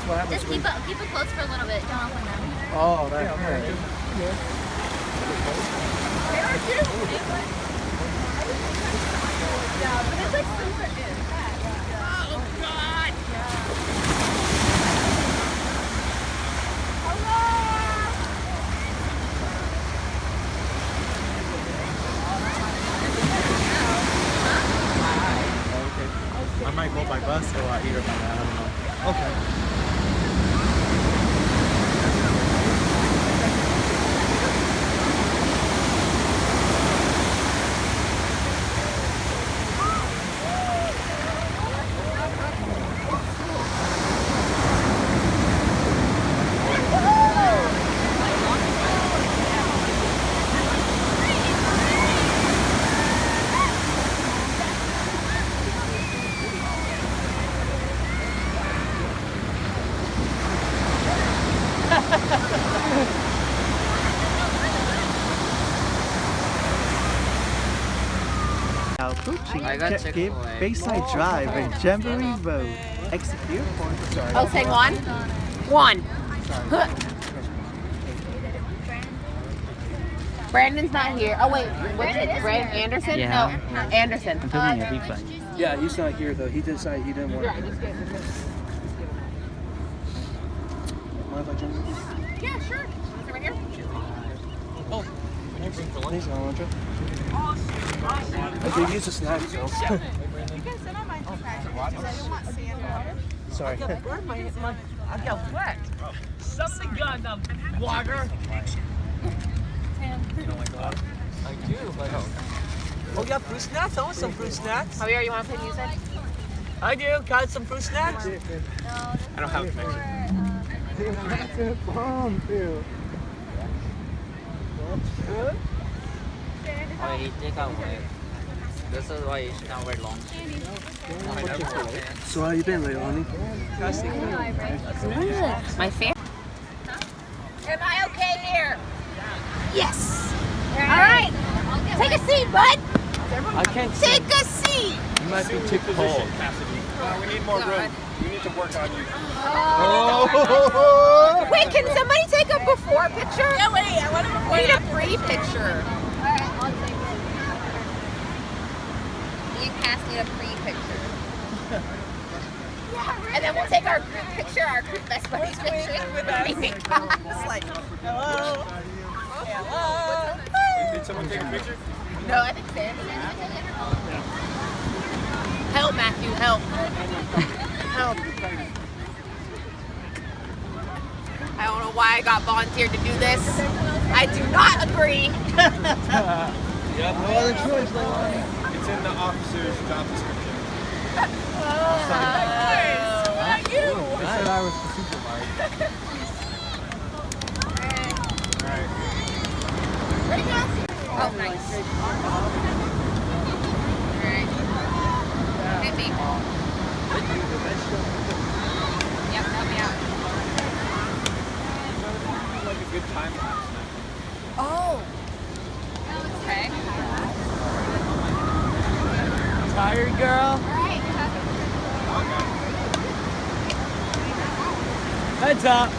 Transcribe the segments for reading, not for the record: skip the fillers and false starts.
what happens. Just keep it closed for a little bit. Don't open them. Oh, that. Yeah, but it's like super in. Oh God! I might go by bus or either by that. I don't know. Okay. Now approaching I got Chick-fil-A. Bayside Drive and Jamboree Road. Execute. Sorry. Oh, say one. One. Brandon's not here. Oh wait, what's it? Brandon Anderson? Yeah. No, Anderson. I'm filming a replay. Yeah, he's not here though. He decided he didn't want to. Mind if I join you? Yeah, sure. Over here. Oh, thanks, Alondra. I could use a snack, so. You can sit on my okay. So you want sand? Sorry. I got wet. Something got the water. I do, but Oh, yeah, fruit snacks. I want some fruit snacks. Javier, you want to play music? I do. Got some fruit snacks. I don't have a connection. That's a bomb, too. Good? Oh, he take away. This is why you should not wear long. So how you been, Leilani? My fan. Am I okay here? Yes. All right. Take a seat, bud. I can't Take a seat. You might be too cold. We need more room. We need to work on you. Oh! Wait, can somebody take a before picture? Yeah, wait. I want to We need a pre-picture. Alright, I'll take it. Me and Cass need a pre-picture. And then we'll take our group picture, our group best buddies picture. with us. It's like, hello. Hello. Did someone take a picture? No, I think Sam. Help, Matthew, help. Help. I don't know why I got volunteered to do this. I do not agree. Yep, no other choice, Leilani. It's in the officer's job description. Not you. I said I was the supervisor. Ready, guys? Oh, nice. Alright. Hit me. Yep, help me out. Like a good time lapse. Oh. Okay. Tired girl. Alright. Heads up.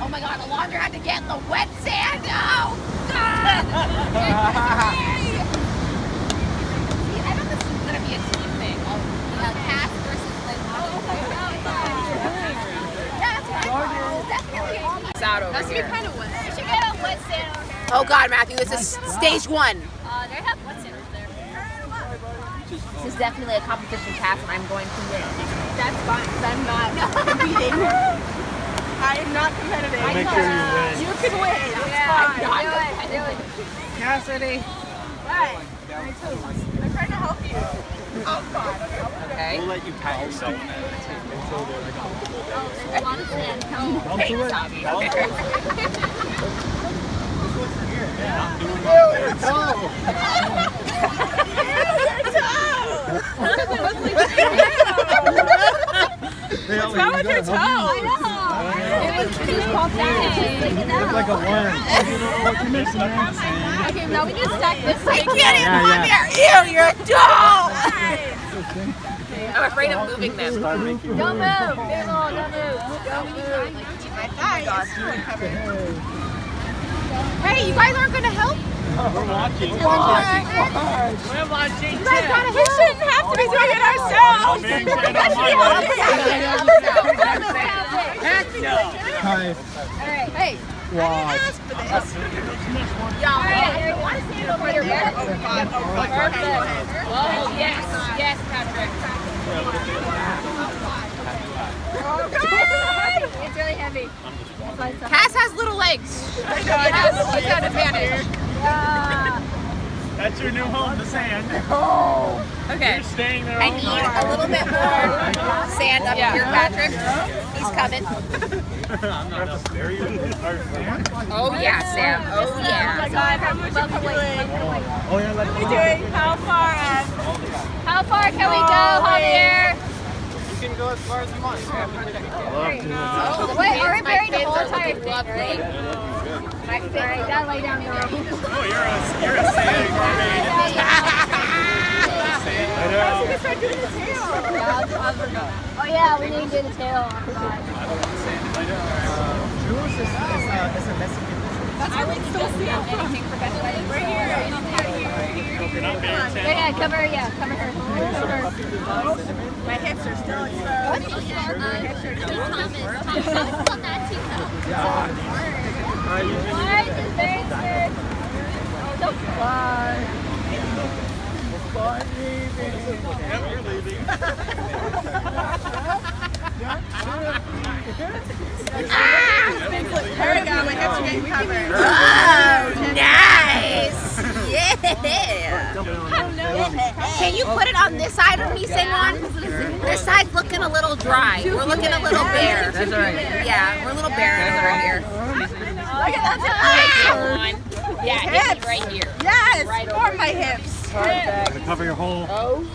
Oh my god, Alondra had to get in the wet sand. Oh, God. See, I thought this was going to be a team thing. Oh, Cass versus Liz. Yeah, that's what I thought. Definitely. It's out over here. Kind of wet. You should get a wet sand over there. Oh God, Matthew, this is stage one. They have wet sand over there. This is definitely a competition, Cass, and I'm going to win. That's fine, because I'm not competing. I am not competitive. Make sure you win. You can win. It's Yeah, fine. do it. Cassidy. Right. I'm trying to help you. Oh, God. Okay. We'll let you pat yourself. A lot of sand. What's wrong with your toe? I know. It was just popped out. Look like a worm. What you missing, man? Okay, now we need to stack this. I can't even on there. Ew, you're a doll. I'm afraid of moving them. Don't move. Don't move. Don't move. Hey, you guys aren't gonna help? We're watching. We're watching. We're watching. You guys gotta help. We shouldn't have to be doing it ourselves. Big friend on my Heck no. Hi. Alright. Hey. Wow. Y'all, want to stand over your back? Oh, God. Perfect. Oh, yes. Yes, Patrick. Oh, God. It's really heavy. Cass has little legs. I know, it has She's got an advantage. That's your new home, the sand. Okay. You're staying there I all need night. a little bit more sand up here, Patrick. He's coming. Oh, yeah, Sam. Oh, yeah. Oh, yeah, What are we doing? How far? How far can we go, Javier? You can go as far as you want. Oh, Wait, are we buried the fins whole are entire thing, lovely. right? My fins Alright, gotta lay down your rope. Oh, you're a sand mermaid. I know. Oh yeah, we need to do the tail. I forgot. Jules is a Mexican. That's where we still see it. anything for best buddies. Right here. You're not being sand. Yeah, cover her. Cover her. My hips are still exposed. Fly is very good. Oh, don't fly. Yep, you're leaving. There we go. My hips are getting covered. Oh, nice. Yeah. Can you put it on this side of me, Singwon? This side's looking a little dry. We're looking a little bare. That's alright. Yeah, we're a little barren over here. Look at that. Come on. Yeah, hit me right here. Yes, Right for over my hips. Gonna cover your whole. Oh,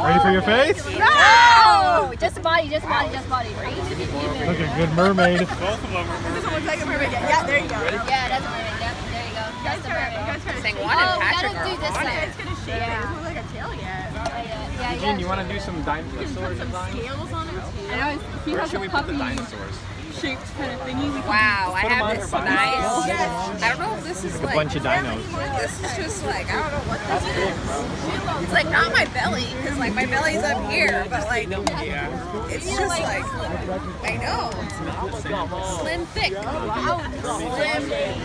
Ready for your face? No! Just body, just body, just body. Look at good mermaid. Both of them are Doesn't look like a mermaid yet. Yeah, there you go. Yeah, that's a mermaid. Yep, there you go. That's a mermaid. Singwon and Patrick gotta do this are on side. it. It's gonna shake. It doesn't look like a tail yet. Yeah, Eugene, you want to do some dinosaur design? Scales on him too. I know he Where has should a we put the puppy dinosaurs? shaped kind of thingy. We can Wow, I Put 'em have on this her body. nice. I don't know if this is A like. bunch of dinos. This is just like, I don't know what this is. It's like not my belly, because like my belly's up here, but like, it's just like, I know. Slim thick. Wow. Slim thick.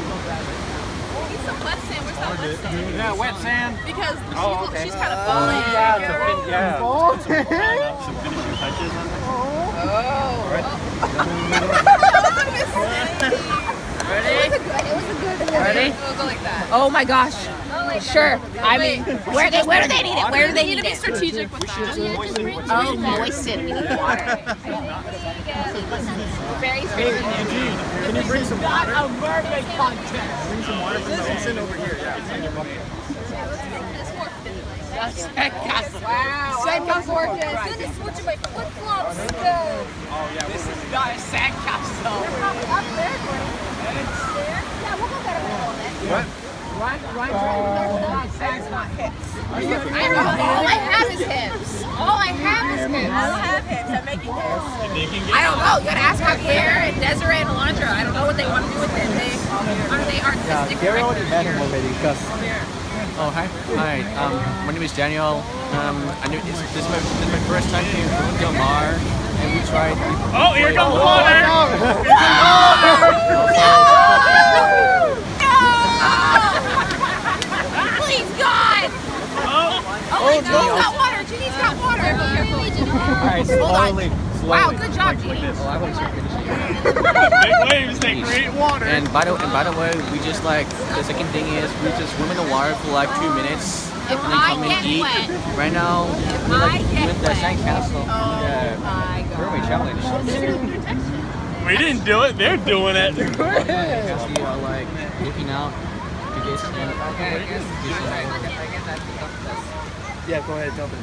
Need some wet sand. Where's that wet sand? Yeah, wet sand. Because she's kind of Oh, falling. yeah. some finishing touches on there. Ready? We'll go like that. Oh my gosh. Sure. I mean, where do they need it? Where do they need it? Strategic with that. Oh, moisten. We need water. Very specific. Eugene, can you bring some water? A mermaid contest. Bring some water from the ocean over here. Yeah, it's in your bucket. Wow. Sandcastle. Goodness, switching my flip-flops. Oh, yeah. This is not a sandcastle. They're probably up there, Gordon. Yeah, we'll go get a little bit. What? All I have is hips. All I have is I don't hips. have hips. I'm making hips. I don't know. You gotta ask Javier and Desiree and Alondra. I don't know what they want to do with it. Are they artistic Gary already directors met here? him already because Oh, hi. Hi. My name is Daniel. I knew this is my first time here in Del Mar, and we tried. Oh, here comes the water! Please, God! Oh my God, Genie's got water. Genie's got water. Careful. Alright, Hold on. slowly. Wow, good job, Genie. Oh, I hope you're finishing. Big waves, they create water. And by the way, we just like the second thing is we just swim in the water for like 2 minutes If and then I come and get eat. wet. Right now, we're I like get with the wet. sandcastle, the My God. mermaid challenge. We didn't do it, they're doing it. We are like looking out to get some. yeah, go ahead, jump in.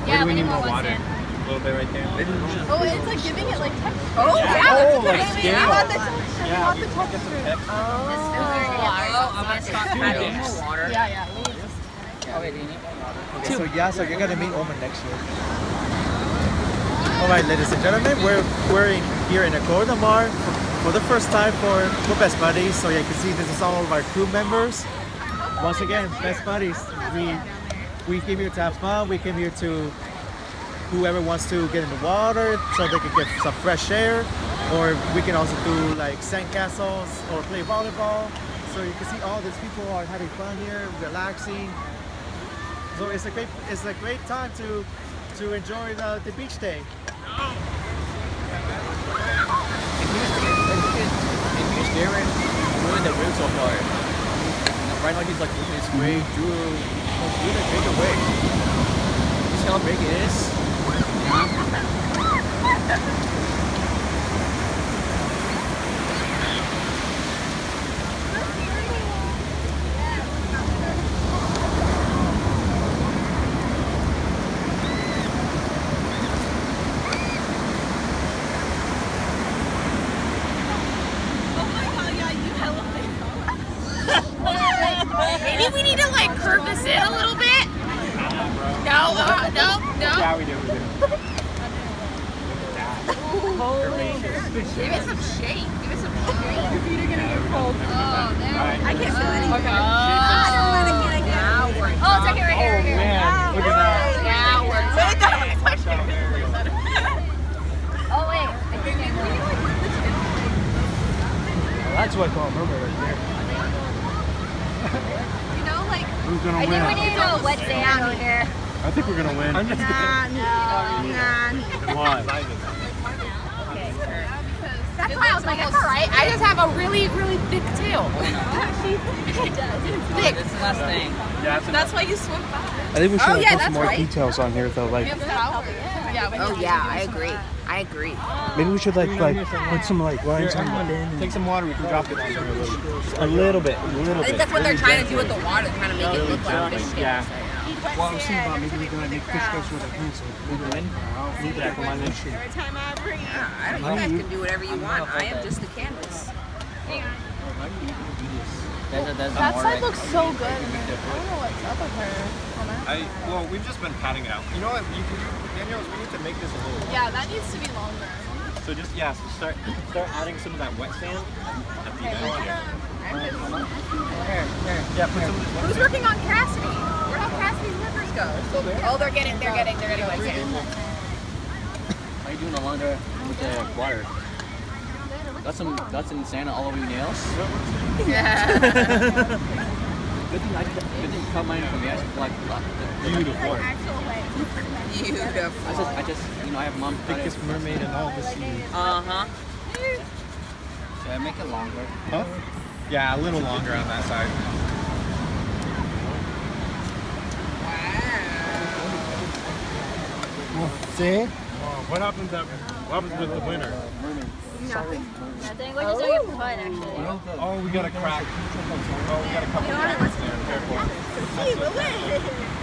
Yeah, we need more wet sand. A little bit right there. Oh, it's like giving it like texture. Oh, yeah. Oh, like Wait, skin. I want the texture. Yeah, I want we the get some texture. texture. Oh, I'm gonna stop adding more water. Yeah, yeah. We need this. Okay, do you need more water? Okay, so yeah, so you're gonna meet Omen next year. All right, ladies and gentlemen, we're here in the Corona Mar for the first time for Best Buddies. So yeah, you can see this is all of our crew members. Once again, Best Buddies. We came here to have fun. We came here to whoever wants to get in the water so they can get some fresh air, or we can also do like sand castles or play volleyball. So you can see all these people are having fun here, relaxing. So it's a great time to enjoy the beach day. If you're staring, doing the route so far. Right now he's like moving his way through the bigger way. You see how big it is? Maybe we need to like curve this in a little bit. No, no. Yeah, we do. Give it some shape. Give it some shape. Your feet are gonna get cold. Oh, there. Alright. I can't feel anything. Oh, now we're Oh, it's okay right here. Right here. Man, look at that. Now we're Oh wait. I think That's what I call murmur right there. you know, like Who's gonna I win? think we need a wet sand over here. I think we're gonna win. I'm just Why? That's why I was like, it's alright. I just have a really, really thick tail. Thick. This is the last thing. Yeah, That's why you swim fast. I think we should yeah, put that's some more right. details on here though. Like Yeah. Oh yeah, I agree. I agree. maybe we should like put some like lines on it. Take some water. We can drop it on there a little bit. I think that's what they're trying to do with the water, trying to make it look like fish scales. Yeah. Well, I was thinking about maybe we're gonna make fish scales with a pencil. Maybe win. Leave that for my next year. You guys can do whatever you want. I am just the canvas. That side looks so good. I don't know what's up with her. Well, we've just been patting it out. You know what? You can, Daniels, we need to make this a little. Yeah, that needs to be longer. So just so start adding some of that wet sand at the end here. Yeah, put some of this wet Who's working on Cassidy? Where do Cassidy's livers go? Oh, they're getting wet sand. How you doing along there with the water? Got some sand all over your nails. Yeah. Good thing you cut mine from the actual Beautiful. Beautiful. I just I have mom cut it. Biggest mermaid in all the sea. Uh-huh. Should I make it longer? Huh? Yeah, a little longer on that side. See? What happens with the winner? Nothing. We're just doing it for fun, actually. Oh, we got a crack. Oh, we got a couple cracks there. Careful. See, we'll win.